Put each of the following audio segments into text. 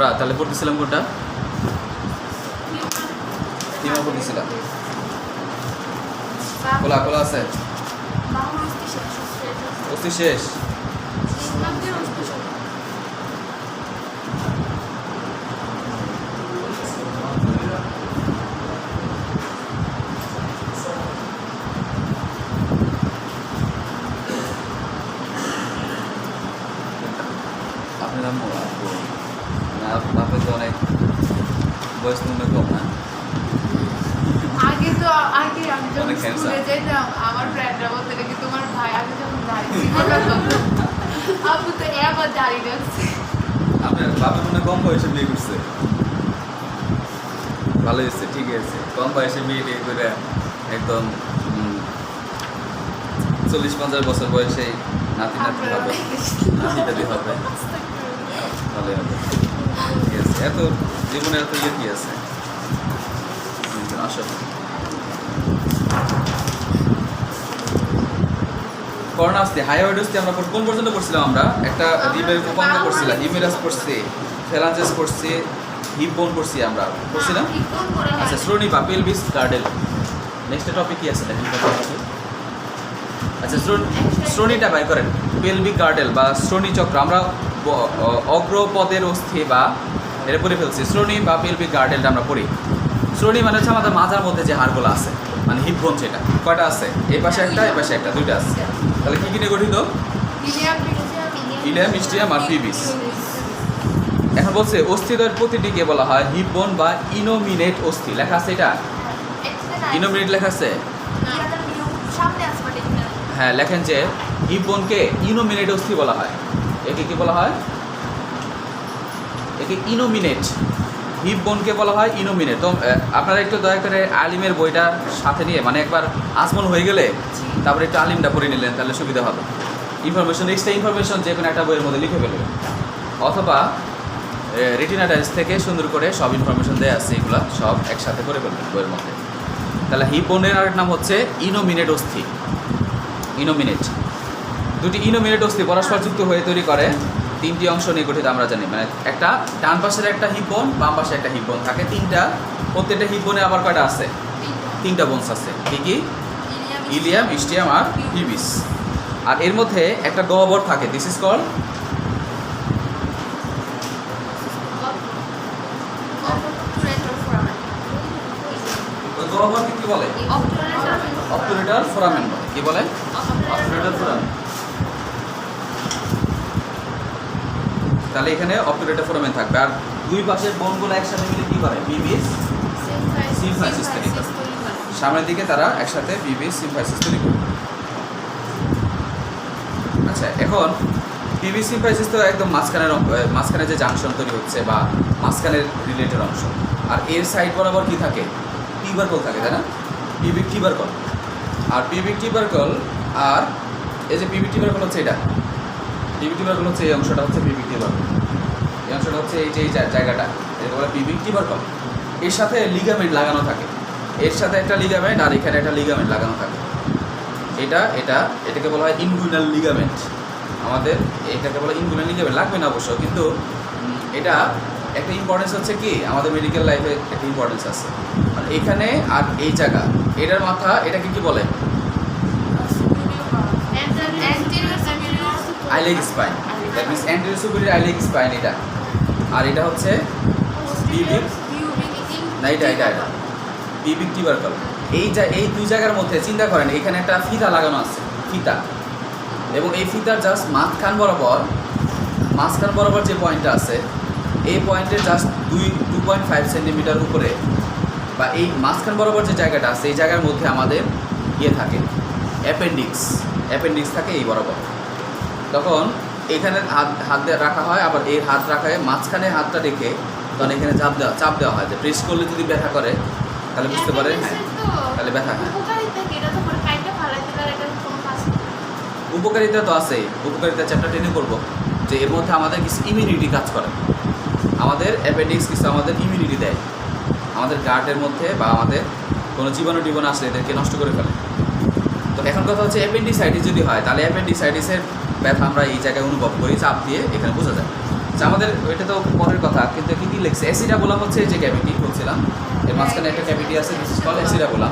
আমরা তাহলে পড়তেছিলাম কোনটা? হিমা পড়তেছিলাম। খোলা খোলা আছে, অস্থি শেষ। আপনার বাপে তো অনেক বয়স মনে কম না? আগে আমি যখন স্কুলে যেতাম আমার ফ্রেন্ডরা বলতে কি তোমার ভাই আগে যখন দাঁড়িয়ে আপু তো এবার দাঁড়িয়ে যাচ্ছে। আপনার বাপে মনে কম বয়সে বিয়ে করছে, ভালো হয়েছে, ঠিক আছে। কম বয়সে বিয়ে টিয়ে করে একদম 40-50 বছর বয়সে নাতি নাতি হবে, নাতি নাতি হবে, ভালো হবে, ঠিক আছে। এত জীবনে এত ইয়ে কি আছে? আসলে করোনা আসতে হাইওয়েড আসতে আমরা কোন পর্যন্ত পড়ছিলাম? আমরা একটা রিবের উপাঙ্গ পড়ছিলাম, হিমেরাস পড়ছি, ফেলাঞ্জেস পড়ছি, হিপ বোন পড়ছি, আমরা পড়ছিলাম। আচ্ছা, শ্রোণী বা পেলভিস গার্ডেল। নেক্সট টপিক কি আছে দেখেন? আচ্ছা, শ্রোণীটা বাই করেন। পেলভিক গার্ডেল বা শ্রোণী চক্র, আমরা অগ্রপদের অস্থি বা এটা পড়ে ফেলছি। শ্রোণী বা পেলভিক গার্ডেলটা আমরা পড়ি। শ্রোণী মানে হচ্ছে আমাদের মাজার মধ্যে যে হাড়গুলো আছে, মানে হিপ বোন, সেটা কয়টা আছে? এই পাশে একটা, এই পাশে একটা, দুইটা আছে। তাহলে কি কি নিয়ে গঠিত? ইলিয়াম, ইস্টিয়াম আর পিবিস। এখন বলছে অস্থিদ্বয়ের প্রতিটিকে বলা হয় হিপ বোন বা ইনোমিনেট অস্থি। লেখা আছে এটা? ইনোমিনেট লেখা আছে? হ্যাঁ, লেখেন যে হিপ বোনকে ইনোমিনেট অস্থি বলা হয়। একে কি বলা হয়? একে ইনোমিনেট। হিপ বোনকে বলা হয় ইনোমিনেট। তো আপনারা একটু দয়া করে আলিমের বইটা সাথে নিয়ে, মানে একবার আজমল হয়ে গেলে তারপরে একটু আলিমটা পড়ে নিলেন, তাহলে সুবিধা হবে। ইনফরমেশন, এক্সট্রা ইনফরমেশন যে কোনো একটা বইয়ের মধ্যে লিখে ফেলবেন, অথবা রেটিনা ডাইস থেকে সুন্দর করে সব ইনফরমেশন দেওয়া আছে, এগুলো সব একসাথে করে ফেলবেন বইয়ের মধ্যে। তাহলে হিপ বোনের আরেক নাম হচ্ছে ইনোমিনেট অস্থি। ইনোমিনেট, দুটি ইনোমিনেট অস্থি পরস্পরযুক্ত হয়ে তৈরি করে তিনটি অংশ নিয়ে গঠিত আমরা জানি। মানে একটা ডান পাশের একটা হিপ বোন, বাম পাশে একটা হিপ বোন থাকে, তিনটা। প্রত্যেকটা হিপ বোনে আবার কয়টা আছে? তিনটা বোনস আছে। কি কি? ইলিয়াম, ইস্টিয়াম আর পিবিস। আর এর মধ্যে একটা গহ্বর থাকে, দিস ইজ কল গহ্বরকে কি বলে? অবটুরেটর ফোরামেন বলে। কি বলে? অবটুরেটর ফোরামেন। তাহলে এখানে অবটুরেটর ফোরামেন থাকবে, আর দুই পাশের বোনগুলো একসাথে মিলে কি করে? পিবিস সিম্ফাইসিস তৈরি করে। সামনের দিকে তারা একসাথে পিবিস সিম্ফাইসিস তৈরি করে। আচ্ছা, এখন পিবিস সিম্ফাইসিস তো একদম মাঝখানে যে জাংশন তৈরি হচ্ছে বা মাঝখানের রিলেটেড অংশ, আর এর সাইড বরাবর কি থাকে? টিউবারকল থাকে, তাই না? পিবিক টিউবারকল। আর পিবিক টিউবারকল, আর এই যে পিবিক টিউবারকল হচ্ছে এটা, পিবিক টিউবারকল হচ্ছে এই অংশটা, হচ্ছে পিবিক টিউবারকল। এই অংশটা হচ্ছে এই যে এই জায়গাটা, এটা বলে পিবিক টিউবারকল। এর সাথে লিগামেন্ট লাগানো থাকে, এর সাথে একটা লিগামেন্ট আর এখানে একটা লিগামেন্ট লাগানো থাকে। এটাকে বলা হয় ইনগুইনাল লিগামেন্ট। আমাদের এটাকে বলা ইনগুইনাল লিগামেন্ট, লাগবে না অবশ্য, কিন্তু এটা একটা ইম্পর্টেন্স হচ্ছে কি, আমাদের মেডিকেল লাইফে একটা ইম্পর্টেন্স আছে। আর এখানে আর এই জায়গা, এটার মাথা, এটাকে কি বলে? Iliac spine. That means anterior superior iliac spine এটা। আর এটা হচ্ছে পিবিক, না এটা পিবিক টিউবারকল। এই দুই জায়গার মধ্যে চিন্তা করেন, এখানে একটা ফিতা লাগানো আছে, ফিতা, এবং এই ফিতার জাস্ট মাঝখান বরাবর যে পয়েন্টটা আছে, এই পয়েন্টের জাস্ট 2.5 সেন্টিমিটার উপরে, বা এই মাঝখান বরাবর যে জায়গাটা আছে, এই জায়গার মধ্যে আমাদের ইয়ে থাকে, অ্যাপেন্ডিক্স থাকে এই বরাবর। তখন এখানে হাত দিয়ে রাখা হয়, আবার এই হাত রাখা হয়, মাঝখানে হাতটা রেখে তখন এখানে চাপ দেওয়া হয়, যে প্রেস করলে যদি ব্যথা করে তাহলে বুঝতে পারে, হ্যাঁ তাহলে ব্যথা। হ্যাঁ, উপকারিতা তো আছে, উপকারিতা চ্যাপ্টার 10 করবো, যে এর মধ্যে আমাদের কিছু ইমিউনিটি কাজ করে। আমাদের অ্যাপেন্ডিক্স কিছু আমাদের ইমিউনিটি দেয়, আমাদের গার্ডের মধ্যে বা আমাদের কোনো জীবাণু আসলে এদেরকে নষ্ট করে ফেলে। তো এখন কথা হচ্ছে অ্যাপেন্ডিসাইটিস যদি হয়, তাহলে অ্যাপেন্ডিসাইটিসের ব্যথা আমরা এই জায়গায় অনুভব করি, চাপ দিয়ে এখানে বোঝা যায়। আচ্ছা, আমাদের ওইটা তো পরের কথা, কিন্তু কি কি লিখছে? অ্যাসিডা বলা হচ্ছে এই যে ক্যাভিটি বলছিলাম, এর মাঝখানে একটা ক্যাভিটি আছে, দিস ইজ কল অ্যাসিডা বলা,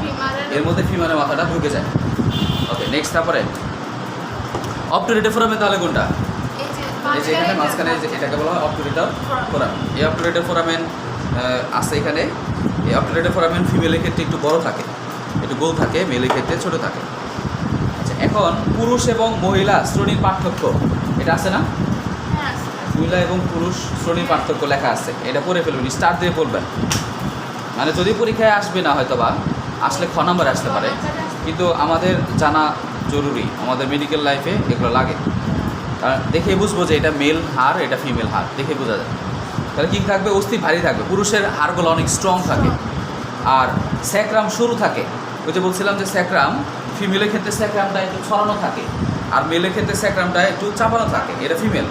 এর মধ্যে ফিমারের মাথাটা ঢুকে যায়। ওকে, নেক্সট তারপরে অবটুরেটর ফোরামে তাহলে কোনটা? এই যে এখানে মাঝখানে যে এটাকে বলা হয় অবটুরেটর ফোরাম। এই অবটুরেটর ফোরামেন আছে এখানে। এই অবটুরেটর ফোরামেন ফিমেলের ক্ষেত্রে একটু বড় থাকে, একটু গোল থাকে, মেলের ক্ষেত্রে ছোট থাকে। আচ্ছা, এখন পুরুষ এবং মহিলা শ্রেণীর পার্থক্য এটা আছে না? মহিলা এবং পুরুষ শ্রেণীর পার্থক্য লেখা আছে, এটা পড়ে ফেলবেন, স্টার দিয়ে বলবেন। মানে যদি পরীক্ষায় আসবে না হয়তো বা আসলে খ নাম্বারে আসতে পারে, কিন্তু আমাদের জানা জরুরি, আমাদের মেডিকেল লাইফে এগুলো লাগে। কারণ দেখে বুঝবো যে এটা মেল হাড়, এটা ফিমেল হাড়, দেখে বোঝা যায়। তাহলে কী থাকবে? অস্থি ভারী থাকবে, পুরুষের হাড়গুলো অনেক স্ট্রং থাকে, আর স্যাক্রাম সরু থাকে। ওই যে বলছিলাম যে স্যাক্রাম ফিমেলের ক্ষেত্রে স্যাক্রামটা একটু ছড়ানো থাকে, আর মেলের ক্ষেত্রে স্যাক্রামটা একটু চাপানো থাকে, এটা ফিমেল,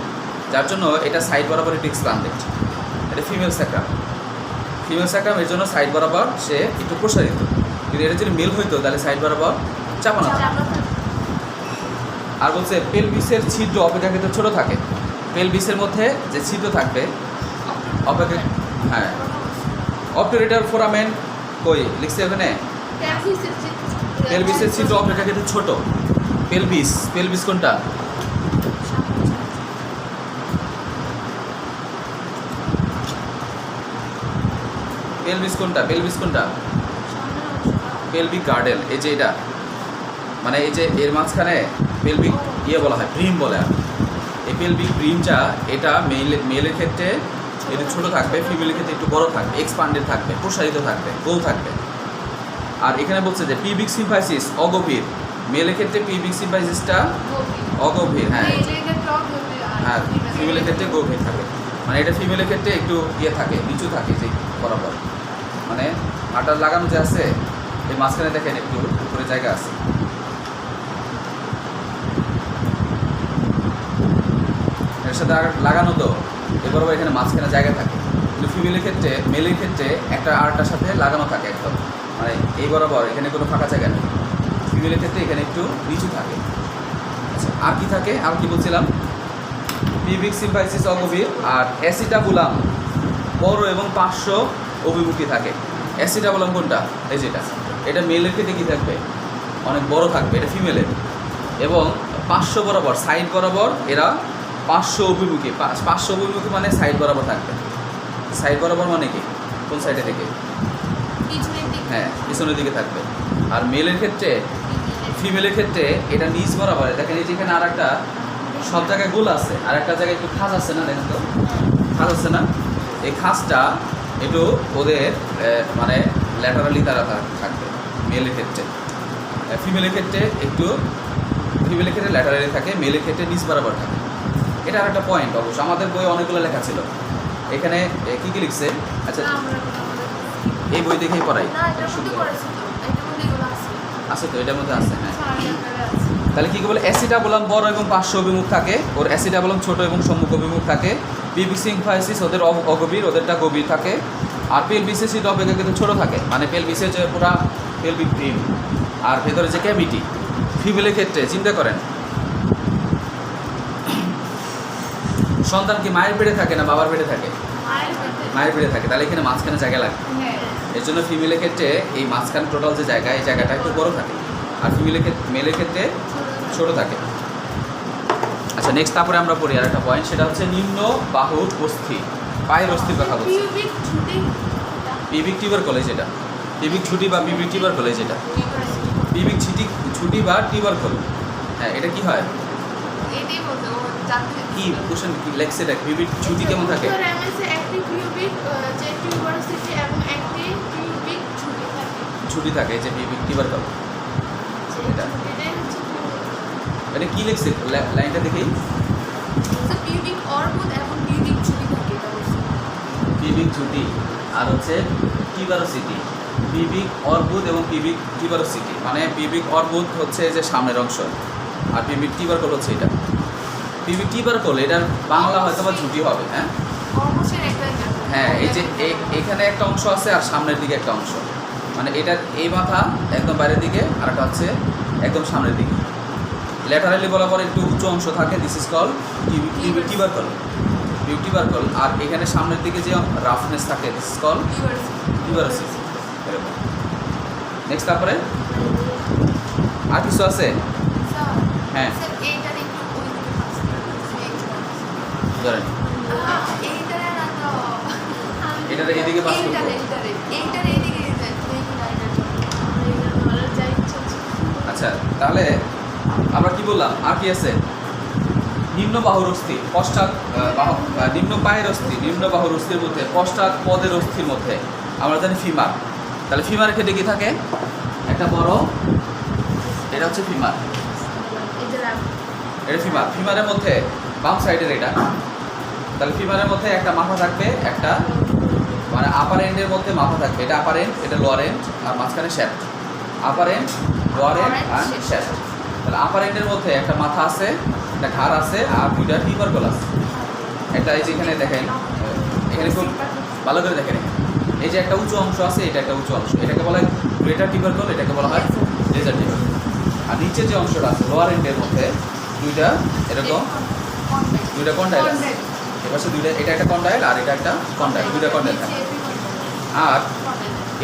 যার জন্য এটা সাইড বরাবর একটু এক্সপ্যান্ডেড, এটা ফিমেল স্যাক্রাম। ফিমেল স্যাক্রাম এর জন্য সাইড বরাবর সে একটু প্রসারিত, কিন্তু এটা যদি মেল হইতো তাহলে সাইড বরাবর চাপানো থাকে। আর বলছে পেলভিসের ছিদ্র অপেক্ষাকৃত ছোট থাকে, পেলভিসের মধ্যে যে ছিদ্র থাকবে হ্যাঁ। অবটুরেটর ফোরামেন কই লিখছে ওখানে? পেলভিসের ছিদ্র অপেক্ষাকৃত ছোট। পেলভিস কোনটা? পেলভিস কোনটা? পেলভিক গার্ডেল, এই যে এটা, মানে এই যে এর মাঝখানে পেলভিক বলা হয়, ব্রিম বলে। আর এই পেলভিক ব্রিমটা এটা মেলের ক্ষেত্রে একটু ছোটো থাকবে, ফিমেলের ক্ষেত্রে একটু বড় থাকবে, এক্সপান্ডেড থাকবে, প্রসারিত থাকবে, গোল থাকবে। আর এখানে বলছে যে পিবিক সিম্পাইসিস অগভীর, মেলের ক্ষেত্রে পিবিক সিম্পাইসিসটা অগভীর, হ্যাঁ হ্যাঁ, ফিমেলের ক্ষেত্রে গভীর থাকে। মানে এটা ফিমেলের ক্ষেত্রে একটু থাকে, নিচু থাকে, যে বরাবর, মানে আটার লাগানো যে আছে এই মাঝখানে দেখেন একটু উপরে জায়গা আছে। এর সাথে আর লাগানো তো এবার এখানে মাঝখানে জায়গা থাকে, কিন্তু ফিমেলের ক্ষেত্রে, মেলের ক্ষেত্রে একটা আরটার সাথে লাগানো থাকে একদম, মানে এই বরাবর এখানে কোনো ফাঁকা জায়গা নেই। ফিমেলের ক্ষেত্রে এখানে একটু নিচু থাকে। আচ্ছা, আর কি থাকে? আর কি বলছিলাম? পিবিক সিম্পাইসিস অগভীর, আর অ্যাসিটাবুলাম বড় এবং 500 অভিমুখী থাকে। অ্যাসিটাবুলাম কোনটা? এই যেটা, এটা মেলের ক্ষেত্রে কী থাকবে? অনেক বড় থাকবে, এটা ফিমেলের, এবং 500 বরাবর, সাইড বরাবর এরা 500 অভিমুখী। 500 অভিমুখী মানে সাইড বরাবর থাকবে। সাইড বরাবর মানে কি? কোন সাইডে থেকে? হ্যাঁ, পিছনের দিকে থাকবে। আর মেলের ক্ষেত্রে, ফিমেলের ক্ষেত্রে এটা নিচ বরাবর। দেখেন এই যেখানে আর একটা, সব জায়গায় গোল আছে, আর একটা জায়গায় একটু খাঁজ আছে না? দেখেন তো, খাঁজ আছে না? এই খাঁজটা একটু ওদের মানে ল্যাটারালি তারা থাকবে মেলের ক্ষেত্রে। ফিমেলের ক্ষেত্রে একটু, ফিমেলের ক্ষেত্রে ল্যাটারালি থাকে, মেলের ক্ষেত্রে নিচ বরাবর থাকে। এটা আর একটা পয়েন্ট অবশ্য, আমাদের বইয়ে অনেকগুলো লেখা ছিল। এখানে কী কী লিখছে? আচ্ছা, এই বই দেখেই পড়াই আছে তো, এটার মধ্যে আছে, হ্যাঁ। তাহলে কী বলে? অ্যাসিটাবুলাম বড় এবং 500 অভিমুখ থাকে, ওর অ্যাসিটাবুলাম ছোট এবং সম্মুখ অভিমুখ থাকে। পিবিক সিম্পাইসিস ওদের অগভীর, ওদেরটা গভীর থাকে। আর পেলভিসের ছিদ্র অপেক্ষাকৃত ছোট থাকে, মানে পেলভিসের যে পুরা পেলভিক ব্রিম আর ভেতরে যে ক্যাভিটি। ফিমেলের ক্ষেত্রে চিন্তা করেন, সন্তান কি মায়ের পেটে থাকে না বাবার পেটে থাকে? মায়ের পেটে থাকে, তাহলে এখানে মাঝখানে জায়গা লাগে। এর জন্য ফিমেলের ক্ষেত্রে এই মাঝখানে টোটাল যে জায়গা, এই জায়গাটা একটু বড় থাকে, আর মেলের ক্ষেত্রে ছোট থাকে। আচ্ছা, নেক্সট তারপরে আমরা পড়ি আর একটা পয়েন্ট, সেটা হচ্ছে নিম্ন বাহুর অস্থি, পায়ের অস্থির কথা বলছি। পিবিক টিউবারকুলাস, এটা পিবিক ছুটি বা পিবিক টিউবারকুলাস, এটা পিবিক ছুটি বা টিউবারকুল। হ্যাঁ, এটা কি হয়? কি কোশ্চেন কি লেখছে? এটা পিবিক ছুটি কেমন থাকে? ছুটি থাকে, যে পিবিক টিউবারকুল। এটা এটা কি লিখছে লাইনটা দেখেই? পিবিক ছুটি আর হচ্ছে টিউবারোসিটি। পিবিক অর্বুদ এবং পিবিক টিউবারোসিটি, মানে পিবিক অর্বুদ হচ্ছে যে সামনের অংশ, আর পিবিক টিউবারকুল হচ্ছে এটা। পিবিক টিউবারকুল, এটার বাংলা হয়তো বা ঝুঁটি হবে। হ্যাঁ হ্যাঁ, এই যে এখানে একটা অংশ আছে আর সামনের দিকে একটা অংশ, মানে এটার এই মাথা একদম বাইরের দিকে, আর একটা হচ্ছে একদম সামনের দিকে। ল্যাটারালি বরাবর একটু উঁচু অংশ থাকে, দিস ইজ কল পিবিক টিউবারকুল। টিউবারকল, আর এখানে সামনের দিকে যে রাফনেস থাকে দিস ইজ কল টিউবারোসিস। এরকম। নেক্সট তারপরে আর কিছু আছে? হ্যাঁ ধরেন এটারে এদিকে পাস করবো। আচ্ছা তাহলে আমরা কি বললাম আর কি আছে? নিম্ন বাহুর অস্থি, পশ্চাৎ নিম্ন পায়ের অস্থি, নিম্ন বাহুর অস্থির মধ্যে, পশ্চাৎ পদের অস্থির মধ্যে আমরা জানি ফিমার। তাহলে ফিমারের ক্ষেত্রে কি থাকে? একটা বড়, এটা হচ্ছে ফিমার, এটা ফিমার। ফিমারের মধ্যে বাম সাইডের এটা, তাহলে ফিমারের মধ্যে একটা মাথা থাকবে, একটা মানে আপার এন্ডের মধ্যে মাথা থাকবে, এটা আপার এন্ড, এটা লোয়ার এন্ড, আর মাঝখানে shaft. Upper end, lower end আর শ্যাফট। তাহলে আপার এন্ডের মধ্যে একটা মাথা আছে, একটা ঘাড় আছে, আর দুইটা টিউবারকল আছে। একটা এই যে এখানে দেখেন, এখানে খুব ভালো করে দেখেন, এই যে একটা উঁচু অংশ আছে, এটা একটা উঁচু অংশ, এটাকে বলা হয় গ্রেটার টিউবারকল, এটাকে বলা হয় লেজার টিউবারকল। আর নিচে যে অংশটা আছে লোয়ার এন্ডের মধ্যে দুইটা এরকম দুইটা কন্ডাইল আছে। এবার দুইটা, এটা একটা কন্ডাইল আর এটা একটা কন্ডাইল, দুইটা কন্ডাইল থাকে। আর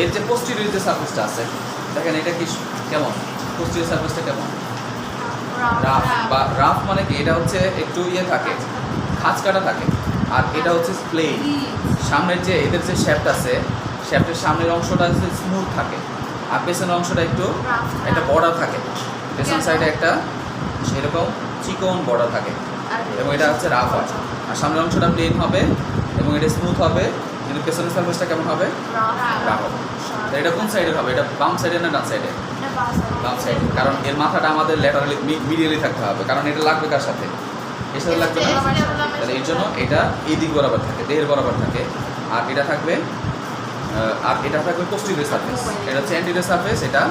এর যে পোস্টেরিয়র যে সারফেসটা আছে দেখেন, এটা কি কেমন? পোস্টেরিয়র সারফেসটা কেমন? রাফ। বা রাফ মানে কি? এটা হচ্ছে একটু ইয়ে থাকে, খাঁজ কাটা থাকে। আর এটা হচ্ছে প্লেন। সামনের যে এদের যে শ্যাফট আছে, শ্যাফটের সামনের অংশটা হচ্ছে স্মুথ থাকে, আর পেছনের অংশটা একটু একটা বর্ডার থাকে। পেছন সাইডে একটা সেরকম চিকন বর্ডার থাকে, এবং এটা হচ্ছে রাফ হয়। আর সামনের অংশটা প্লেন হবে এবং এটা স্মুথ হবে, কিন্তু পেছনের সারফেসটা কেমন হবে? রাফ হবে। এটা কোন সাইডের হবে? এটা বাম সাইডে না ডান সাইডে? বাম সাইডে, কারণ এর মাথাটা আমাদের ল্যাটারালি মিডিয়ালি থাকতে হবে, কারণ এটা লাগবে কার সাথে? এর সাথে লাগবে না। তাহলে এর জন্য এটা এই দিক বরাবর থাকে, দেহের বরাবর থাকে। আর এটা থাকবে পোস্টেরিয়র সারফেস। এটা হচ্ছে অ্যান্টেরিয়র সারফেস, এটা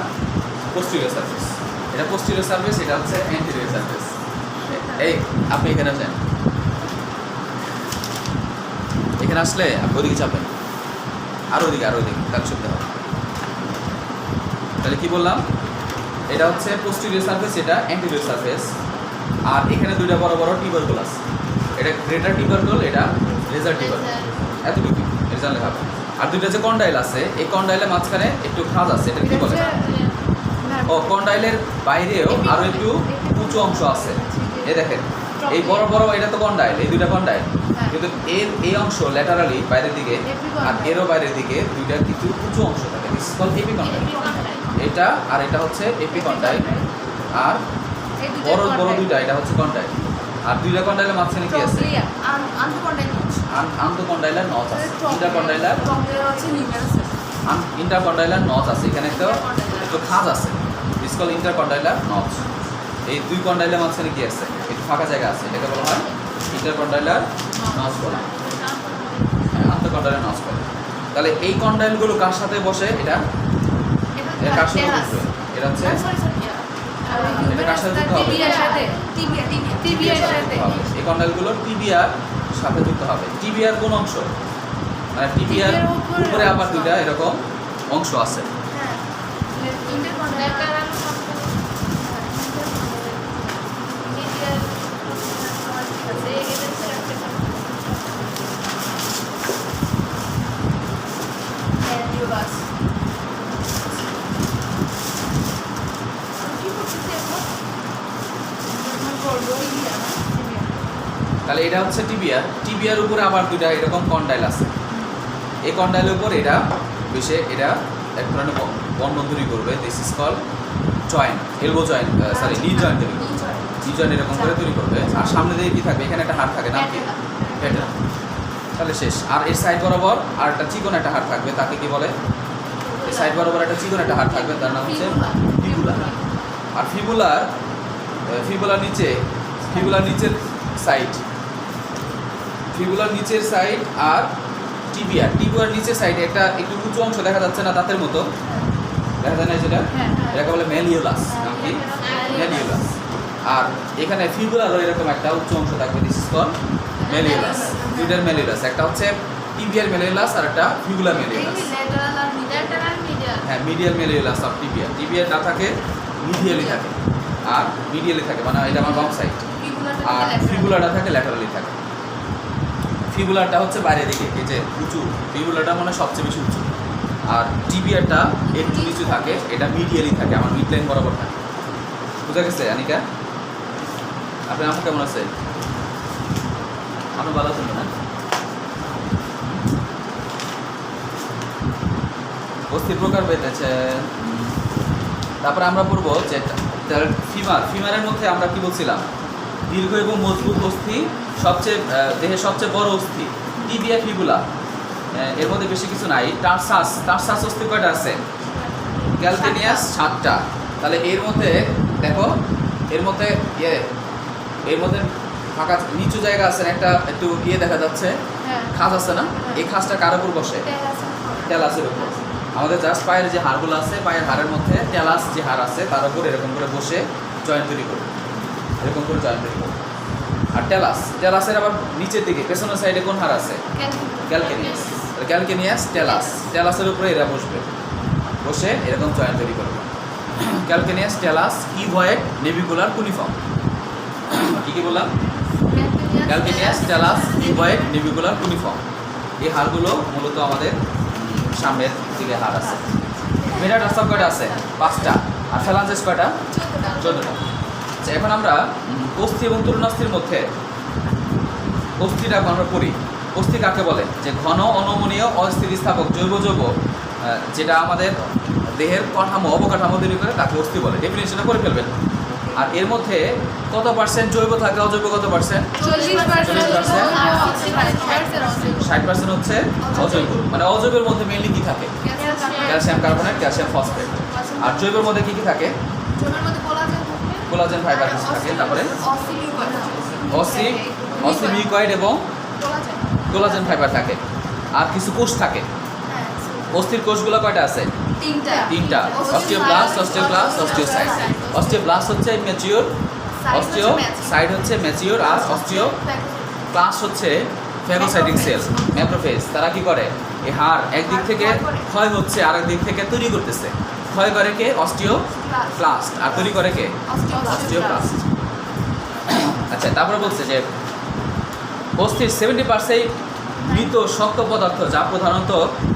পোস্টেরিয়র সারফেস। এটা পোস্টেরিয়র সারফেস, এটা হচ্ছে অ্যান্টেরিয়র সারফেস। এই আপনি এখানে আসেন, এখানে আসলে আপনি ওদিকে চাপেন, আর ওদিকে তার শুনতে হবে। তাহলে কি বললাম? এটা হচ্ছে পোস্টেরিয়র সারফেস, এটা অ্যান্টেরিয়র সারফেস। আর এখানে দুইটা বড় বড় টিউবারকল আছে, এটা গ্রেটার টিউবারকল, এটা লেজার টিউবারকল। এতটুকু এটা জানলে হবে। আর দুইটা যে কন্ডাইল আছে, এই কন্ডাইলের মাঝখানে একটু খাঁজ আছে, এটা কি বলে? ও কন্ডাইলের বাইরেও আরো একটু উঁচু অংশ আছে। এই দেখেন, এই বড় বড় এটা তো কন্ডাইল, এই দুইটা কন্ডাইল, কিন্তু এর এই অংশ ল্যাটারালি বাইরের দিকে, আর এরও বাইরের দিকে দুইটা কিছু উঁচু অংশ থাকে, দিস ইজ কল্ড এপিকন্ডাইল। এটা আর এটা হচ্ছে এপিকন্ডাইল, আর বড় বড় দুইটা এটা হচ্ছে কন্ডাইল। আর দুইটা কন্ডাইলের মাঝখানে কি আছে? আন্তঃকন্ডাইলার নচ আছে। ইন্টারকন্ডাইলার নচ আছে, এখানে একটু খাঁজ আছে, দিস কল ইন্টারকন্ডাইলার নচ। এই দুই কন্ডাইলের মাঝখানে কি আছে? একটু ফাঁকা জায়গা আছে, এটাকে বলা হয় ইন্টারকন্ডাইলার নচ বলা, আন্তঃকন্ডাইলার নচ বলে। তাহলে এই কন্ডাইলগুলো কার সাথে বসে? এটা কার সাথে বসবে? এটা হচ্ছে এটা কার সাথে যুক্ত হবে? এই কন্ডাইলগুলো টিবিয়ার সাথে যুক্ত হবে। টিবিয়ার কোন অংশ? মানে টিবিয়ার উপরে আবার দুইটা এরকম অংশ আছে। তাহলে এটা হচ্ছে টিবিয়ার। টিবিয়ার উপরে আবার দুইটা এরকম কন্ডাইল আছে। এই কন্ডাইলের উপর এটা বেশি এটা এক ধরনের বন্ধন তৈরি করবে, this is call joint, elbow joint, sorry নি জয়েন্ট তৈরি করবে। নি জয়েন্ট এরকম করে তৈরি করবে। আর সামনে দিয়ে কি থাকবে? এখানে একটা হাড় থাকে, নাম কি? পেটেলা। তাহলে শেষ। আর এর সাইড বরাবর আর একটা চিকন একটা হাড় থাকবে, তাকে কি বলে? এই সাইড বরাবর একটা চিকন একটা হাড় থাকবে, তার নাম হচ্ছে ফিবুলা। আর ফিবুলার নিচের সাইড, ফিবুলার নিচের সাইড আর টিবিয়ার নিচের সাইডে একটা একটু উঁচু অংশ দেখা যাচ্ছে না, দাঁতের মতো দেখা যায় না, যেটা এটাকে বলে ম্যালিওলাস। নাম কি? ম্যালিওলাস। আর এখানে ফিবুলারও এরকম একটা উঁচু অংশ থাকবে, দিস ইজ কল ম্যালিওলাস। দুইটার ম্যালিওলাস, একটা হচ্ছে টিবিয়ার ম্যালিওলাস আর একটা ফিবুলার ম্যালিওলাস। হ্যাঁ, মিডিয়াল ম্যালিওলাস অফ টিবিয়ার। টিবিয়ার না থাকে মিডিয়ালি থাকে, আর মিডিয়ালি থাকে মানে এটা আমার বাম সাইড। আর ফিবুলারটা থাকে ল্যাটারালি থাকে। ফিবুলারটা হচ্ছে বাইরের দিকে, এই যে উঁচু, ফিবুলারটা মানে সবচেয়ে বেশি উঁচু। আর টিবিয়াটা একটু নিচু থাকে, এটা মিডিয়ালি থাকে, আমার মিড লাইন বরাবর থাকে। বুঝা গেছে আনিকা? আপনি আমার কেমন আছে? আপনি ভালো আছেন না? অস্থির প্রকার পেতেছে। তারপরে আমরা পড়বো যে ফিমারের মধ্যে আমরা কি বলছিলাম, দীর্ঘ এবং মজবুত অস্থি, সবচেয়ে দেহের সবচেয়ে বড় অস্থি টিবিয়া ফিবুলা। এর মধ্যে বেশি কিছু নাই। টার্সাস অস্থি কয়টা আছে? ক্যালকেনিয়াস 7টা। তাহলে এর মধ্যে দেখো, এর মধ্যে ফাঁকা নিচু জায়গা আছে, একটা একটু দেখা যাচ্ছে, খাঁজ আছে না? এই খাঁজটা কার উপর বসে? টেলাসের উপর। আমাদের জাস্ট পায়ের যে হাড়গুলো আছে, পায়ের হাড়ের মধ্যে টেলাস যে হাড় আছে তার উপর এরকম করে বসে জয়েন্ট তৈরি করে, এরকম করে জয়েন্ট তৈরি করে। আর টেলাসের আবার নিচের দিকে পেছনের সাইডে কোন হাড় আছে? ক্যালকেনিয়াস টেলাসের উপরে এরা বসে এরকম জয়েন্ট তৈরি করবে। ক্যালকেনিয়াস টেলাস ইভয়েড নেভিকুলার কুনিফর্ম। কি বললাম? ক্যালকেনিয়াস টেলাস ইভয়েড নেভিকুলার কুনিফর্ম। এই হাড়গুলো মূলত আমাদের সামনের দিকে হাড় আছে। মেটাটার্সাল কয়টা আছে? 5টা। আর ফ্যালাঞ্জেস কয়টা? 14টা। আচ্ছা, এখন আমরা অস্থি এবং তরুণাস্থির মধ্যে অস্থিটা আমরা পড়ি। অস্থি কাকে বলে? যে ঘন, অনমনীয়, অস্থিতিস্থাপক জৈব যৌগ, যেটা আমাদের দেহের কাঠামো, অবকাঠামো তৈরি করে, তাকে অস্থি বলে। ডেফিনিশনটা করে ফেলবেন। আর এর মধ্যে কত পার্সেন্ট জৈব থাকে, অজৈব কত পার্সেন্ট? 60% হচ্ছে অজৈব। মানে অজৈবের মধ্যে মেইনলি কি থাকে? Calcium carbonate, calcium phosphate. আর জৈবের মধ্যে কি কি থাকে? কোলাজেন ফাইবার থাকে। তারপরে অসিমিউকয়েড এবং কোলাজেন ফাইবার থাকে। আর কিছু কোষ থাকে। অস্থির কোষগুলো কয়টা আছে? 3টা। Osteoblast, osteocyte. অস্টিওব্লাস্ট হচ্ছে ম্যাচিওর, অস্টিওসাইট হচ্ছে ম্যাচিওর, আর অস্টিওক্লাস্ট হচ্ছে ফ্যাগোসাইটিক সেল, ম্যাক্রোফেজ। তারা কি করে? এই হাড় একদিক থেকে ক্ষয় হচ্ছে, আরেক দিক থেকে তৈরি করতেছে। ক্ষয় করে কে? অস্টিওক্লাস্ট। আর তৈরি করে কে? অস্টিওক্লাস্ট। আচ্ছা, তারপরে বলছে যে অস্থির 70% মৃত শক্ত পদার্থ, যা প্রধানত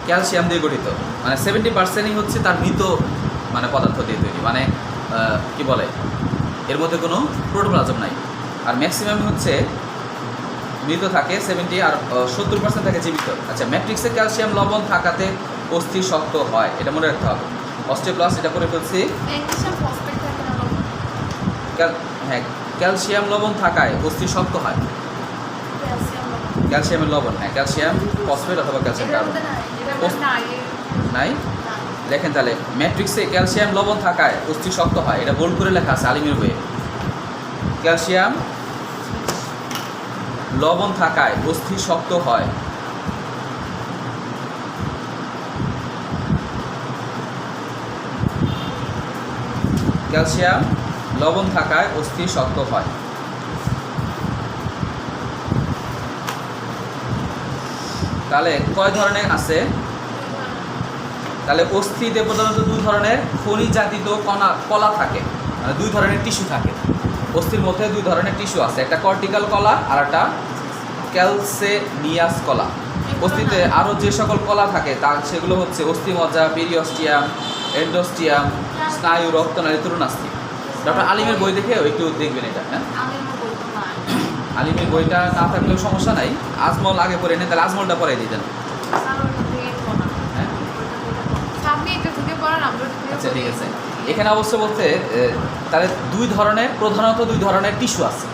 ক্যালসিয়াম দিয়ে গঠিত। মানে 70%ই হচ্ছে তার মৃত মানে পদার্থ দিয়ে তৈরি। মানে কি বলে, এর মধ্যে কোনো প্রোটোপ্লাজম নাই। আর ম্যাক্সিমাম হচ্ছে মৃত থাকে 70, আর 70% থাকে জীবিত। আচ্ছা, ম্যাট্রিক্সে ক্যালসিয়াম লবণ থাকাতে অস্থি শক্ত হয়, এটা মনে রাখতে হবে। অস্টিওপ্লাস্ট এটা করে ফেলছি। হ্যাঁ, ক্যালসিয়াম লবণ থাকায় অস্থি শক্ত হয়। ক্যালসিয়ামের লবণ, হ্যাঁ, ক্যালসিয়াম ফসফেট অথবা ক্যালসিয়াম কার্বন নাই। লেখেন তাহলে, ম্যাট্রিক্সে ক্যালসিয়াম লবণ থাকায় অস্থি শক্ত হয়, এটা বোল্ড করে লেখা আছে আলিমের বইয়ে। ক্যালসিয়াম লবণ থাকায় অস্থি শক্ত হয়। ক্যালসিয়াম লবণ থাকায় অস্থি শক্ত হয়। তাহলে কয় ধরনের আছে? তাহলে অস্থিতে প্রধানত 2 ধরনের খনিজ জাতীয় কলা থাকে, মানে 2 ধরনের টিস্যু থাকে। অস্থির মধ্যে 2 ধরনের টিস্যু আছে, একটা কর্টিক্যাল কলা আর একটা ক্যালসেনিয়াস কলা। অস্থিতে আরও যে সকল কলা থাকে সেগুলো হচ্ছে অস্থিমজ্জা, পেরিঅস্টিয়াম, এন্ডোস্টিয়াম, স্নায়ু, রক্তনালী, তরুণাস্থি। ডক্টর আলিমের বই দেখে একটু দেখবেন এটা। হ্যাঁ, আলিমের বইটা না থাকলেও সমস্যা নাই, আজমল আগে পড়ে নেন, তাহলে আজমলটা পড়াই দিতেন। আচ্ছা, ঠিক আছে। এখানে অবশ্য বলতে তাহলে প্রধানত 2 ধরনের টিস্যু আছে,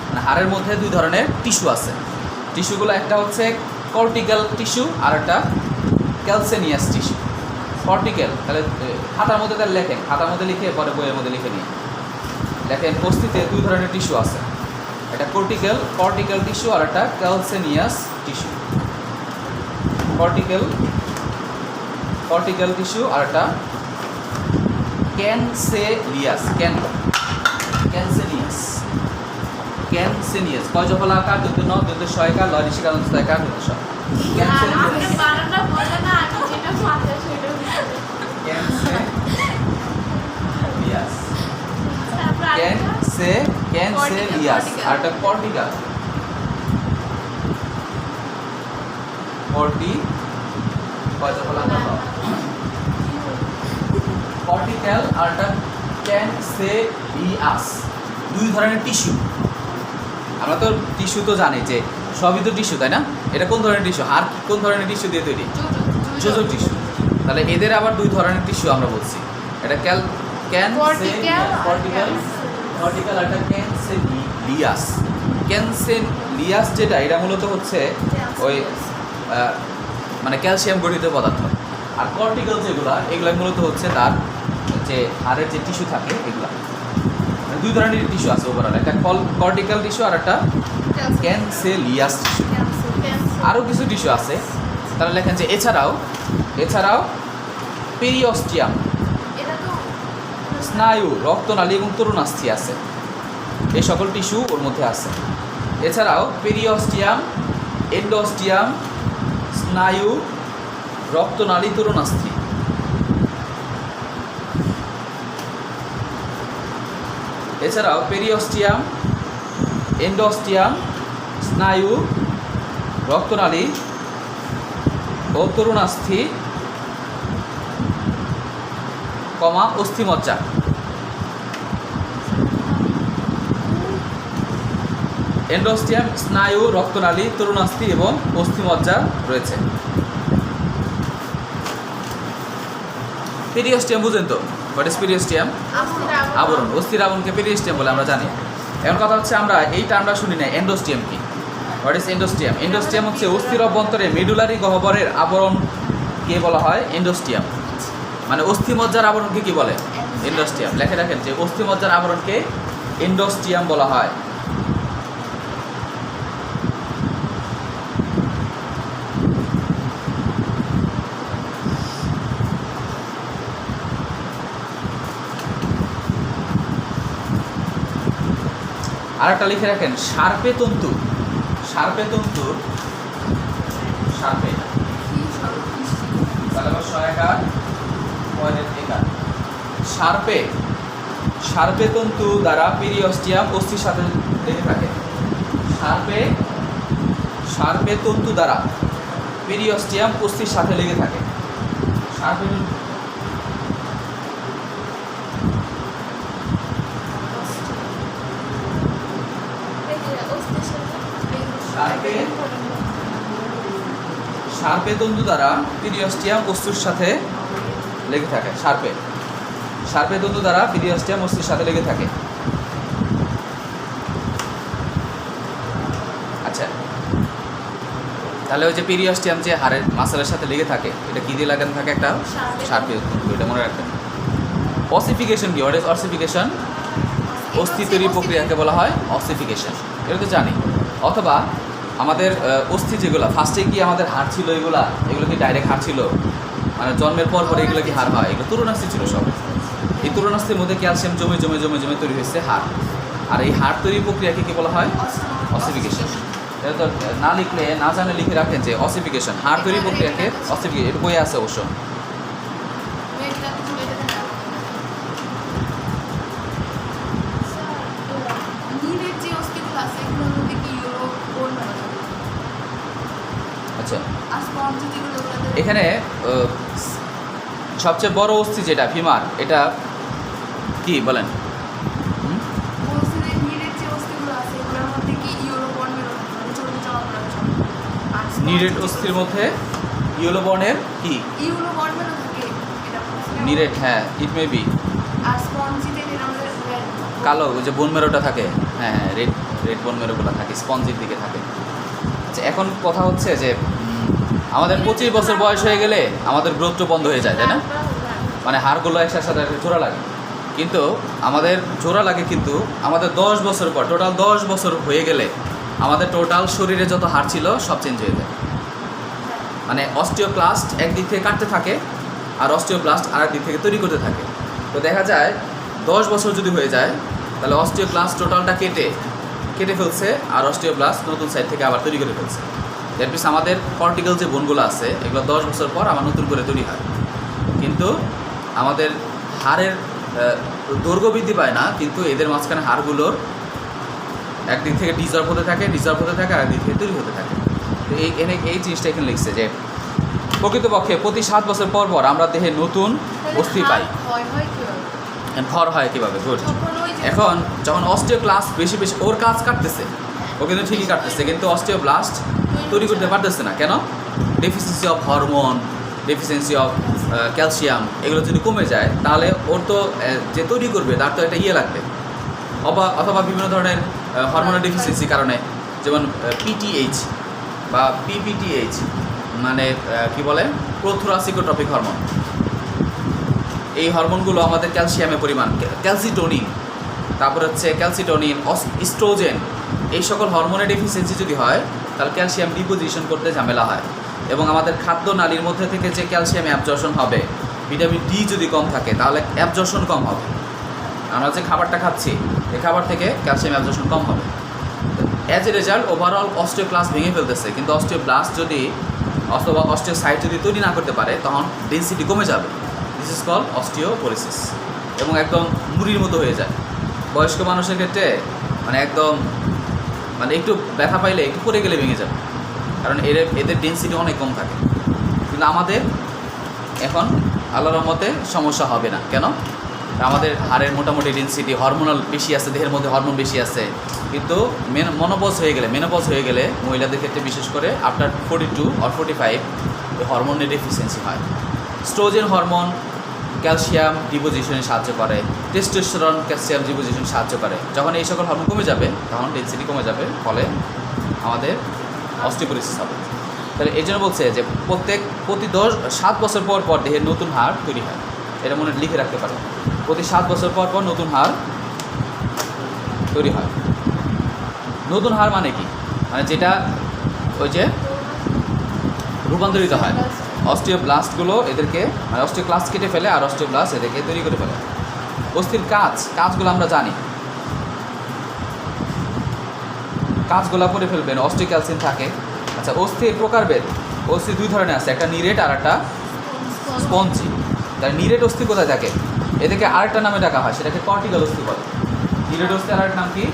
মানে হাড়ের মধ্যে 2 ধরনের টিস্যু আছে। টিস্যুগুলো একটা হচ্ছে কর্টিক্যাল টিস্যু আর একটা ক্যালসেনিয়াস টিস্যু। কর্টিক্যাল, তাহলে খাতার মধ্যে তাহলে লেখেন, খাতার মধ্যে লিখে পরে বইয়ের মধ্যে লিখে নিয়ে লেখেন। অস্থিতে 2 ধরনের টিস্যু আছে, এটা কর্টিক্যাল টিস্যু আর একটা ক্যালসেনিয়াস টিস্যু। কর্টিক্যাল টিস্যু আর একটা ক্যানসেনিয়াস। কয় জফলা আকার? 2 2 6 লয় ঋষিকার 2 ক্যানসেলিয়াস আর একটা কর্টিক্যাল। কর্টিক্যাল আর একটা ক্যানসেলিয়াস, দুই ধরনের টিস্যু। আমরা তো টিস্যু তো জানি যে সবই তো টিস্যু, তাই না? এটা কোন ধরনের টিস্যু? হাড় কোন ধরনের টিস্যু দিয়ে তৈরি? যোজক টিস্যু। তাহলে এদের আবার দুই ধরনের টিস্যু আমরা বলছি, এটা কর্টিক্যাল আর একটা ক্যানসেলিয়াস। ক্যানসেলিয়াস যেটা, এটা মূলত হচ্ছে ওই মানে ক্যালসিয়াম গঠিত পদার্থ। আর কর্টিক্যাল যেগুলা, এগুলা মূলত হচ্ছে তার যে হাড়ের যে টিস্যু থাকে এগুলা। মানে দুই ধরনের টিস্যু আছে ওভারঅল, একটা কর্টিক্যাল টিস্যু আর একটা ক্যানসেলিয়াস টিস্যু। আরও কিছু টিস্যু আছে, তারা লেখেন যে এছাড়াও পেরিঅস্টিয়াম, স্নায়ু, রক্তনালী এবং তরুণাস্থি আছে। এই সকল টিস্যু ওর মধ্যে আছে। এছাড়াও পেরিঅস্টিয়াম, এন্ডোস্টিয়াম, স্নায়ু, রক্তনালী, তরুণাস্থি। এছাড়াও পেরিঅস্টিয়াম, এন্ডোস্টিয়াম, স্নায়ু, রক্তনালী ও তরুণাস্থি, অস্থিমজ্জা। এন্ডোস্টিয়াম, স্নায়ু, রক্তনালী, তরুণাস্থি এবং অস্থিমজ্জা রয়েছে। পেরিঅস্টিয়াম বুঝেন তো? What is periosteum? আবরণ। অস্থির আবরণকে পেরিঅস্টিয়াম বলে আমরা জানি। এখন কথা হচ্ছে আমরা এই টার্মটা শুনি না, এন্ডোস্টিয়াম কি? What is এন্ডোস্টিয়াম? এন্ডোস্টিয়াম হচ্ছে অস্থির অভ্যন্তরে মেডুলারি গহ্বরের আবরণকে বলা হয় এন্ডোস্টিয়াম। মানে অস্থিমজ্জার আবরণকে কি বলে? এন্ডোস্টিয়াম। লেখে রাখেন যে অস্থিমজ্জার আবরণকে এন্ডোস্টিয়াম বলা হয়। আরেকটা লিখে রাখেন, সার্পে তন্তু। সার্পে তন্তুর সার্পে সার্পে তন্তু দ্বারা পেরিঅস্টিয়াম অস্থির সাথে লেগে থাকে। সার্পে তন্তু দ্বারা পেরিঅস্টিয়াম অস্থির সাথে লেগে থাকে। সার্পে সার্পে তন্তু দ্বারা পেরিঅস্টিয়াম অস্থির সাথে লেগে থাকে। সার্পে তন্তু দ্বারা পেরিঅস্টিয়াম অস্থির সাথে লেগে থাকে। আচ্ছা, তাহলে ওই যে পেরিঅস্টিয়াম যে হাড়ের মাসেলের সাথে লেগে থাকে, এটা কি দিয়ে লাগানো থাকে? একটা সার্পে তন্তু। এটা মনে রাখবেন। অসিফিকেশন কি? What is ossification? অস্থি তৈরি প্রক্রিয়াকে বলা হয় অসিফিকেশন। এটা তো জানি। অথবা আমাদের অস্থি যেগুলো ফার্স্টে কি আমাদের হাড় ছিল, এগুলো কি ডাইরেক্ট হাড় ছিল? মানে জন্মের পর পরে এগুলো কি হাড় হয়? এগুলো তরুণাস্থি ছিল সব। এই তরুণাস্থির মধ্যে ক্যালসিয়াম জমে জমে জমে জমে তৈরি হয়েছে হাড়। আর এই হাড় তৈরির প্রক্রিয়াকে কি বলা হয়? অসিফিকেশন। এটা তো না লিখলে, না জানলে লিখে রাখেন যে অসিফিকেশন, হাড় তৈরির প্রক্রিয়াকে অসিফিকেশন। এটা বই আছে অবশ্য। আচ্ছা, এখানে সবচেয়ে বড় অস্থি যেটা ফিমার, এটা কি বলেন? নিরেট অস্থির মধ্যে ইয়েলো বর্ণের কি? নিরেট, হ্যাঁ, ইট মে বি। কালো যে বোন মেরোটা থাকে, হ্যাঁ, রেড বোন মেরোগুলো থাকে, স্পঞ্জির দিকে থাকে। আচ্ছা, এখন কথা হচ্ছে যে আমাদের 25 বছর বয়স হয়ে গেলে আমাদের গ্রোথটা বন্ধ হয়ে যায়, তাই না? মানে হাড়গুলো একসাথে সাথে জোড়া লাগে, কিন্তু আমাদের জোড়া লাগে, কিন্তু আমাদের 10 বছর পর, টোটাল 10 বছর হয়ে গেলে আমাদের টোটাল শরীরে যত হাড় ছিল সব চেঞ্জ হয়ে যায়। মানে অস্টিওক্লাস্ট একদিক থেকে কাটতে থাকে, আর অস্টিওব্লাস্ট আরেক দিক থেকে তৈরি করতে থাকে। তো দেখা যায় 10 বছর যদি হয়ে যায়, তাহলে অস্টিওক্লাস্ট টোটালটা কেটে ফেলছে, আর অস্টিওব্লাস্ট নতুন সাইড থেকে আবার তৈরি করে ফেলছে। দ্যাট মিনস আমাদের কর্টিক্যাল যে বোনগুলো আছে, এগুলো 10 বছর পর আবার নতুন করে তৈরি হয়। কিন্তু আমাদের হাড়ের দৈর্ঘ্য বৃদ্ধি পায় না, কিন্তু এদের মাঝখানে হাড়গুলোর একদিক থেকে ডিজার্ভ হতে থাকে, আর একদিক থেকে তৈরি হতে থাকে। তো এই জিনিসটা এখানে লিখছে যে প্রকৃতপক্ষে প্রতি 7 বছর পর পর আমরা দেহে নতুন অস্থি পাই। ভর হয় কীভাবে? গুড। এখন যখন অস্টিওক্লাস্ট বেশি বেশি ওর কাজ কাটতেছে, ও কিন্তু ঠিকই কাটতেছে, কিন্তু অস্টিওব্লাস্ট তৈরি করতে পারতেছে না। কেন? Deficiency of hormone, deficiency of calcium, এগুলো যদি কমে যায় তাহলে ওর তো যে তৈরি করবে তার তো একটা লাগবে, অথবা বিভিন্ন ধরনের হরমোনাল ডেফিসিয়েন্সির কারণে, যেমন পিটিএইচ বা পিপিটিএইচ, মানে কি বলে, প্রোথোরাসিকোট্রপিক হরমোন। এই হরমোনগুলো আমাদের ক্যালসিয়ামের পরিমাণ, ক্যালসিটোনিন, তারপর হচ্ছে ক্যালসিটোনিন, ইস্ট্রোজেন, এই সকল হরমোনের ডেফিসিয়েন্সি যদি হয় তাহলে ক্যালসিয়াম ডিপোজিশন করতে ঝামেলা হয়, এবং আমাদের খাদ্য নালীর মধ্যে থেকে যে ক্যালসিয়াম অ্যাবজর্পশন হবে, ভিটামিন ডি যদি কম থাকে তাহলে অ্যাবজর্পশন কম হবে। আমরা যে খাবারটা খাচ্ছি এই খাবার থেকে ক্যালসিয়াম অ্যাবজর্পশন কম হবে। As a result overall osteoclast ভেঙে ফেলতেছে, কিন্তু অস্টিওব্লাস্ট যদি অথবা অস্টিওসাইট যদি তৈরি না করতে পারে তখন ডেন্সিটি কমে যাবে। দিস ইজ কল অস্টিওপোরোসিস, এবং একদম মুড়ির মতো হয়ে যায়। বয়স্ক মানুষের ক্ষেত্রে মানে একদম মানে একটু ব্যথা পাইলে একটু পড়ে গেলে ভেঙে যাবে, কারণ এদের ডেন্সিটি অনেক কম থাকে। কিন্তু আমাদের এখন আল্লাহর রহমতে সমস্যা হবে না। কেন? আমাদের হাড়ের মোটামুটি ডেন্সিটি হরমোনাল বেশি আছে, দেহের মধ্যে হরমোন বেশি আছে, কিন্তু মেনোপজ হয়ে গেলে মহিলাদের ক্ষেত্রে বিশেষ করে আফটার 42 or 45 হরমোনের ডেফিসিয়েন্সি হয়। স্ট্রোজেন হরমোন ক্যালসিয়াম ডিপোজিশনে সাহায্য করে, টেস্টোস্টেরন ক্যালসিয়াম ডিপোজিশনে সাহায্য করে। যখন এই সকল হরমোন কমে যাবে তখন ডেন্সিটি কমে যাবে, ফলে আমাদের অস্টিওপোরোসিস হবে। তাহলে এই জন্য বলছে যে প্রতি 7 বছর পর পর দেহের নতুন হাড় তৈরি হয়। এটা মনে লিখে রাখতে পারে, প্রতি 7 বছর পর পর নতুন হাড় তৈরি হয়। নতুন হাড় মানে কি? মানে যেটা ওই যে রূপান্তরিত হয়, অস্টিওব্লাস্টগুলো এদেরকে মানে অস্টিওক্লাস্ট কেটে ফেলে আর অস্টিওব্লাস্ট এদেরকে তৈরি করে ফেলে। অস্থির কাজগুলো আমরা জানি, কাজগুলো করে ফেলবেন। অস্টিওক্যালসিন থাকে। আচ্ছা, অস্থির প্রকারভেদ, অস্থি 2 ধরনের আছে, একটা নিরেট আর একটা স্পঞ্জি। তাহলে নিরেট অস্থি কোথায় থাকে? এদেরকে আরেকটা নামে ডাকা হয়, সেটাকে কর্টিক্যাল অস্থি বলে। নিরেট অস্থি আর আরেকটা নাম কি?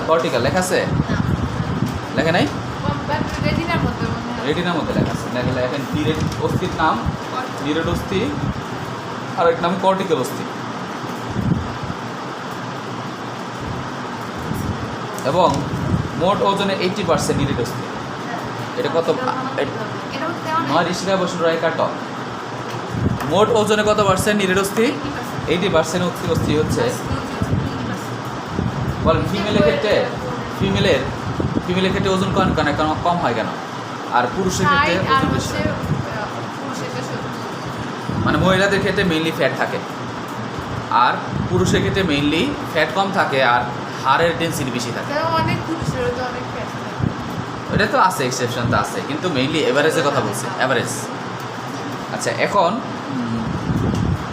কর্টিক্যাল। লেখা আছে? লেখা নাই? রেটিনার মধ্যে লেখা আছে। লেখেন নিরেট অস্থির নাম নিরেট অস্থি, আর এক নাম কর্টিক্যাল অস্থি। এবং মোট ওজনে 80% নিরেট অস্থি। এটা কত? 9 ঋষিকা বসুর রায় কাট। মোট ওজনে কত পার্সেন্ট নিরেট অস্থি? 80% অস্থি হচ্ছে। বলেন ফিমেলের ক্ষেত্রে ওজন কম হয় কেন, আর পুরুষের ক্ষেত্রে ওজন বেশি হয়? মানে মহিলাদের ক্ষেত্রে মেইনলি ফ্যাট থাকে, আর পুরুষের ক্ষেত্রে মেইনলি ফ্যাট কম থাকে, আর হাড়ের ডেন্সিটি বেশি থাকে। এটা তো আছে, এক্সেপশন তো আছে, কিন্তু মেইনলি এভারেজের কথা বলছে, এভারেজ। আচ্ছা, এখন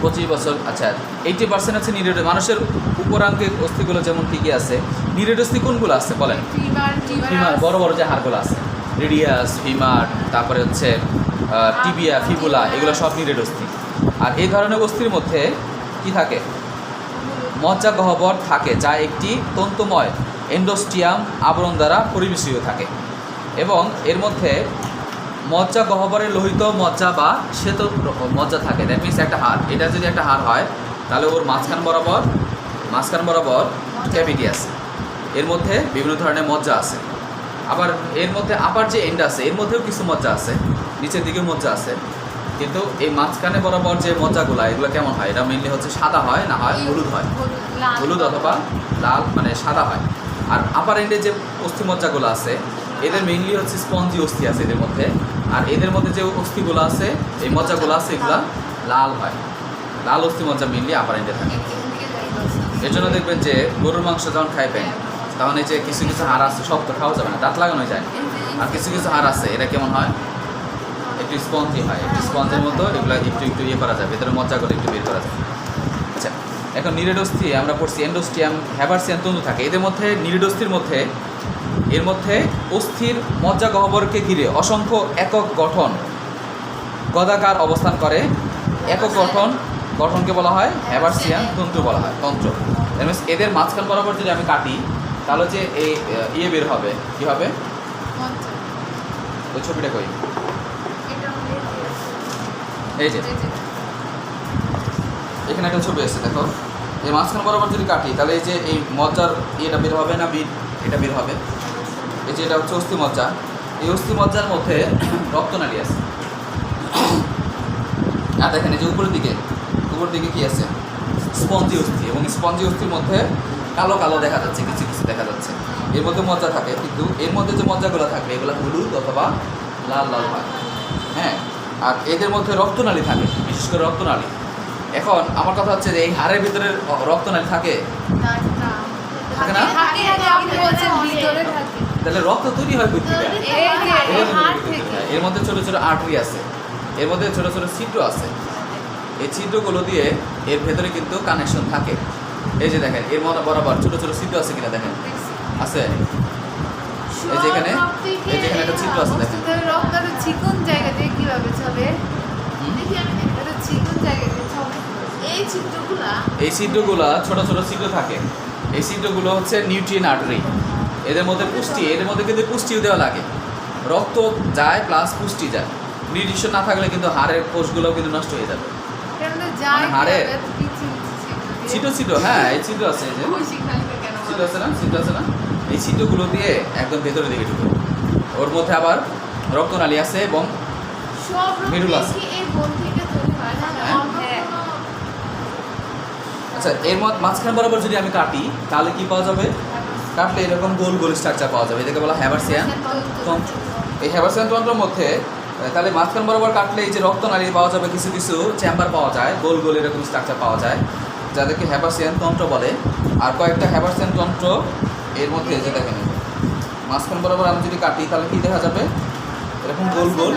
25 বছর, আচ্ছা 80% আছে নিরেট। মানুষের উপরাঙ্গের অস্থিগুলো যেমন কী কী আছে? নিরেট অস্থি কোনগুলো আছে বলেন? ফিমার, বড় বড় যে হাড়গুলো আছে, রেডিয়াস, ফিমার, তারপরে হচ্ছে টিবিয়া, ফিবুলা, এগুলো সব নিরেট অস্থি। আর এই ধরনের অস্থির মধ্যে কি থাকে? মজ্জা গহ্বর থাকে, যা একটি তন্তুময় এন্ডোস্টিয়াম আবরণ দ্বারা পরিবেষ্টিত থাকে, এবং এর মধ্যে মজ্জা গহ্বরের লোহিত মজ্জা বা শ্বেত মজ্জা থাকে। দ্যাট মিনস একটা হাড়, এটা যদি একটা হাড় হয় তাহলে ওর মাঝখান বরাবর ক্যাভিটি আছে, এর মধ্যে বিভিন্ন ধরনের মজ্জা আছে। আবার এর মধ্যে আবার যে এন্ড আছে এর মধ্যেও কিছু মজ্জা আছে, নিচের দিকেও মজ্জা আছে, কিন্তু এই মাঝখানে বরাবর যে মজ্জাগুলো এগুলো কেমন হয়? এটা মেনলি হচ্ছে সাদা হয়, না হয় হলুদ হয়, হলুদ অথবা লাল, মানে সাদা হয়। আর আপার এন্ডে যে অস্থি মজ্জাগুলো আছে এদের মেইনলি হচ্ছে স্পঞ্জি অস্থি আছে এদের মধ্যে, আর এদের মধ্যে যে অস্থিগুলো আছে, এই মজ্জাগুলো আছে, এগুলো লাল হয়। লাল অস্থি মজ্জা মেইনলি আপার এন্ডে থাকে। এর জন্য দেখবেন যে গরুর মাংস যখন খাইবেন তখন এই যে কিছু কিছু হাড় আছে, সব তো খাওয়া যাবে না, দাঁত লাগানো যায়, আর কিছু কিছু হাড় আছে এটা কেমন হয়? একটু স্পঞ্জি হয়, একটু স্পঞ্জের মতো, এগুলো একটু ইয়ে করা যায়, ভেতরে মজ্জাগুলো একটু বের করা যায়। আচ্ছা, এখন নিরেট অস্থি আমরা পড়ছি এন্ডোস্টিয়াম, হ্যাবারসিয়ান তন্তু থাকে এদের মধ্যে। নিরেট অস্থির মধ্যে এর মধ্যে অস্থির মজ্জা গহ্বরকে ঘিরে অসংখ্য একক গঠন গদাকার অবস্থান করে। একক গঠনকে বলা হয় হ্যাবারসিয়ান তন্তু বলা হয়, তন্ত্র। এদের মাঝখান বরাবর যদি আমি কাটি তাহলে যে এই বের হবে, কী হবে? ওই ছবিটা কই? এটা হলে এই যে এখানে একটা ছবি আছে দেখো, এই মাঝখান বরাবর যদি কাটি তাহলে এই যে এই মজ্জার এটা বের হবে না, বিট এটা বের হবে। এই যে এটা হচ্ছে অস্থি মজ্জা, এই অস্থি মজ্জার মধ্যে রক্তনালী আছে। আর দেখেন এই যে উপর দিকে কি আছে? স্পঞ্জি অস্থি, এবং স্পঞ্জি অস্থির মধ্যে কালো কালো দেখা যাচ্ছে, কিছু কিছু দেখা যাচ্ছে। এর মধ্যে মজ্জা থাকে, কিন্তু এর মধ্যে যে মজ্জাগুলো থাকবে এগুলো হলুদ অথবা লাল লাল হয়। হ্যাঁ, আর এদের মধ্যে রক্তনালী থাকে, বিশেষ করে রক্তনালী। এখন আমার কথা হচ্ছে যে এই হাড়ের ভিতরে রক্তনালী থাকে না থাকে না? থাকে আপনি বলছেন ভিতরে থাকে। তাহলে রক্ত তৈরি হয় কোথা থেকে? এই যে এই হাড় থেকে। এর মধ্যে ছোট ছোট আর্টারি আছে, এর মধ্যে ছোট ছোট ছিদ্র আছে। এই ছিদ্রগুলো দিয়ে এর ভেতরে কিন্তু কানেকশন থাকে। এই যে দেখেন এর মধ্যে বরাবর ছোট ছোট ছিদ্র আছে কিনা দেখেন, আছে। এই যে এখানে একটা ছিদ্র আছে দেখেন। রক্তটা চিকন জায়গা দিয়ে কিভাবে চলে? হুম? দেখি আমি এটা চিকন জায়গা দিয়ে চলে। এই চিত্রগুলা এই ছিদ্রগুলো ছোট ছোট ছিদ্র থাকে। এই ছিদ্রগুলো হচ্ছে নিউট্রিয়েন্ট আর্টারি। এদের মধ্যে পুষ্টি, এদের মধ্যে কিন্তু পুষ্টিও দেওয়া লাগে। রক্ত যায় প্লাস পুষ্টি যায়। নিউট্রিশন না থাকলে কিন্তু হাড়ের কোষগুলোও কিন্তু নষ্ট হয়ে যাবে। কেন যায় হাড়ের ছিদ্র ছিদ্র, হ্যাঁ এই ছিদ্র আছে, এই যে ছিদ্র আছে না, ছিদ্র আছে না, এই ছিদ্রগুলো দিয়ে একদম ভেতরের দিকে ঢুকে। ওর মধ্যে আবার রক্তনালী আছে এবং সব মেরুল রক্ত আছে। কি এই বোন থেকে তৈরি হয় না? হ্যাঁ। অন্য কোনো আচ্ছা এর মাঝখান বরাবর যদি আমি কাটি তাহলে কি পাওয়া যাবে? কাটলে এরকম গোল গোল স্ট্রাকচার পাওয়া যাবে, এটাকে বলা হ্যাভারসিয়ান তন্ত্র। এই হ্যাভারসিয়ান তন্ত্রের মধ্যে তাহলে মাঝখান বরাবর কাটলে এই যে রক্তনালী পাওয়া যাবে, কিছু কিছু চেম্বার পাওয়া যায়, গোল গোল এরকম স্ট্রাকচার পাওয়া যায়, যাদেরকে হ্যাভারসিয়ান তন্ত্র বলে। আর কয়েকটা হ্যাভারসিয়ান তন্ত্র এর মধ্যে যে দেখেন মাঝখান বরাবর আমি যদি কাটি তাহলে কি দেখা যাবে? এরকম গোল গোল